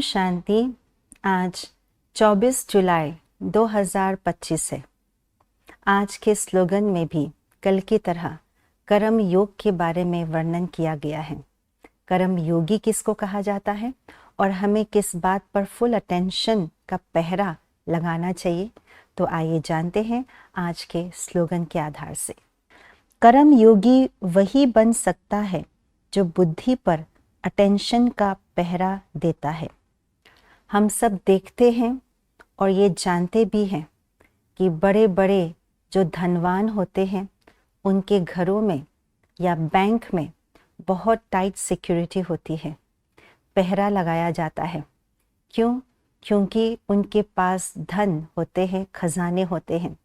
शांति। आज 24 जुलाई 2025 है। आज के स्लोगन में भी कल की तरह कर्म योग के बारे में वर्णन किया गया है। कर्म योगी किसको कहा जाता है और हमें किस बात पर फुल अटेंशन का पहरा लगाना चाहिए, तो आइए जानते हैं आज के स्लोगन के आधार से। कर्म योगी वही बन सकता है जो बुद्धि पर अटेंशन का पहरा देता है। हम सब देखते हैं और ये जानते भी हैं कि बड़े बड़े जो धनवान होते हैं उनके घरों में या बैंक में बहुत टाइट सिक्योरिटी होती है, पहरा लगाया जाता है। क्यों? क्योंकि उनके पास धन होते हैं, खजाने होते हैं।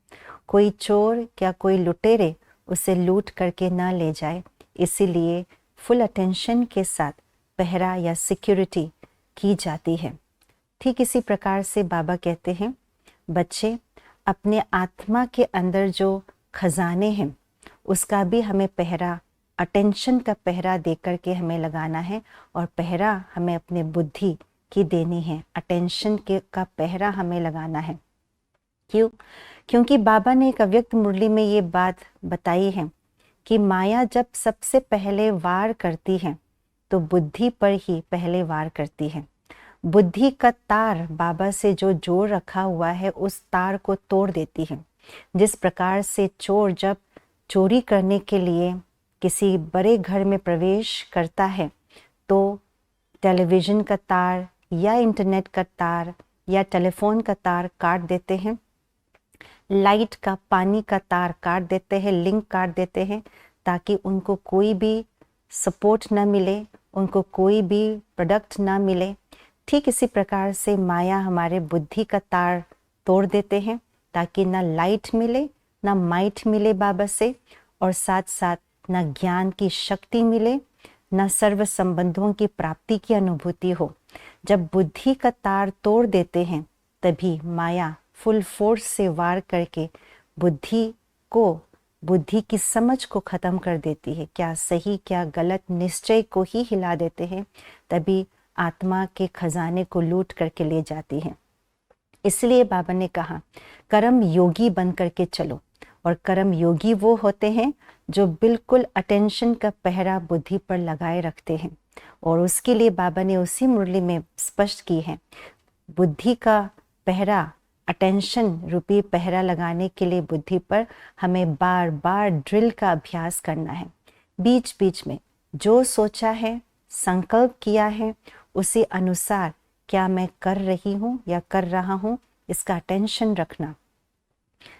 कोई चोर या कोई लुटेरे उसे लूट करके ना ले जाए, इसीलिए फुल अटेंशन के साथ पहरा या सिक्योरिटी की जाती है। ठीक इसी प्रकार से बाबा कहते हैं, बच्चे अपने आत्मा के अंदर जो खजाने हैं उसका भी हमें पहरा, अटेंशन का पहरा दे करके हमें लगाना है। और पहरा हमें अपने बुद्धि की देनी है, अटेंशन के का पहरा हमें लगाना है। क्यों? क्योंकि बाबा ने एक अव्यक्त मुरली में ये बात बताई है कि माया जब सबसे पहले वार करती है तो बुद्धि पर ही पहले वार करती है। बुद्धि का तार बाबा से जो जोड़ रखा हुआ है उस तार को तोड़ देती है। जिस प्रकार से चोर जब चोरी करने के लिए किसी बड़े घर में प्रवेश करता है तो टेलीविज़न का तार या इंटरनेट का तार या टेलीफोन का तार काट देते हैं, लाइट का, पानी का तार काट देते हैं, लिंक काट देते हैं, ताकि उनको कोई भी सपोर्ट ना मिले, उनको कोई भी प्रोडक्ट ना मिले। ठीक इसी प्रकार से माया हमारे बुद्धि का तार तोड़ देते हैं ताकि ना लाइट मिले, ना माइट मिले बाबा से, और साथ साथ ना ज्ञान की शक्ति मिले, ना सर्व संबंधों की प्राप्ति की अनुभूति हो। जब बुद्धि का तार तोड़ देते हैं तभी माया फुल फोर्स से वार करके बुद्धि की समझ को ख़त्म कर देती है। क्या सही क्या गलत निश्चय को ही हिला देते हैं, तभी आत्मा के खजाने को लूट करके ले जाती है। इसलिए बाबा ने कहा कर्म योगी बन करके चलो। और कर्म योगी वो होते हैं जो बिल्कुल अटेंशन का पहरा बुद्धि पर लगाए रखते हैं। और उसके लिए बाबा ने उसी मुरली में स्पष्ट की है, बुद्धि का पहरा, अटेंशन रूपी पहरा लगाने के लिए बुद्धि पर हमें बार बार ड्रिल का अभ्यास करना है। बीच बीच में जो सोचा है, संकल्प किया है, उसी अनुसार क्या मैं कर रही हूँ या कर रहा हूँ, इसका अटेंशन रखना।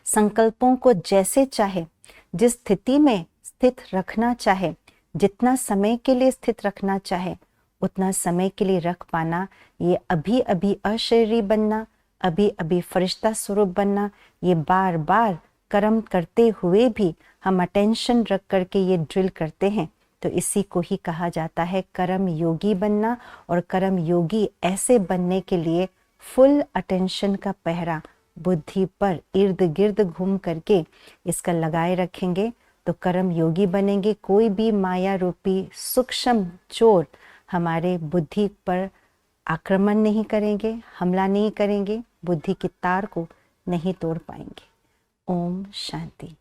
संकल्पों को जैसे चाहे, जिस स्थिति में स्थित रखना चाहे, जितना समय के लिए स्थित रखना चाहे उतना समय के लिए रख पाना, ये अभी अभी अशरीरी बनना, अभी अभी फरिश्ता स्वरूप बनना, ये बार बार कर्म करते हुए भी हम अटेंशन रख करके ये ड्रिल करते हैं, तो इसी को ही कहा जाता है कर्म योगी बनना। और कर्म योगी ऐसे बनने के लिए फुल अटेंशन का पहरा बुद्धि पर इर्द गिर्द घूम करके इसका लगाए रखेंगे तो कर्म योगी बनेंगे। कोई भी माया रूपी सूक्ष्म चोर हमारे बुद्धि पर आक्रमण नहीं करेंगे, हमला नहीं करेंगे, बुद्धि के तार को नहीं तोड़ पाएंगे। ओम शांति।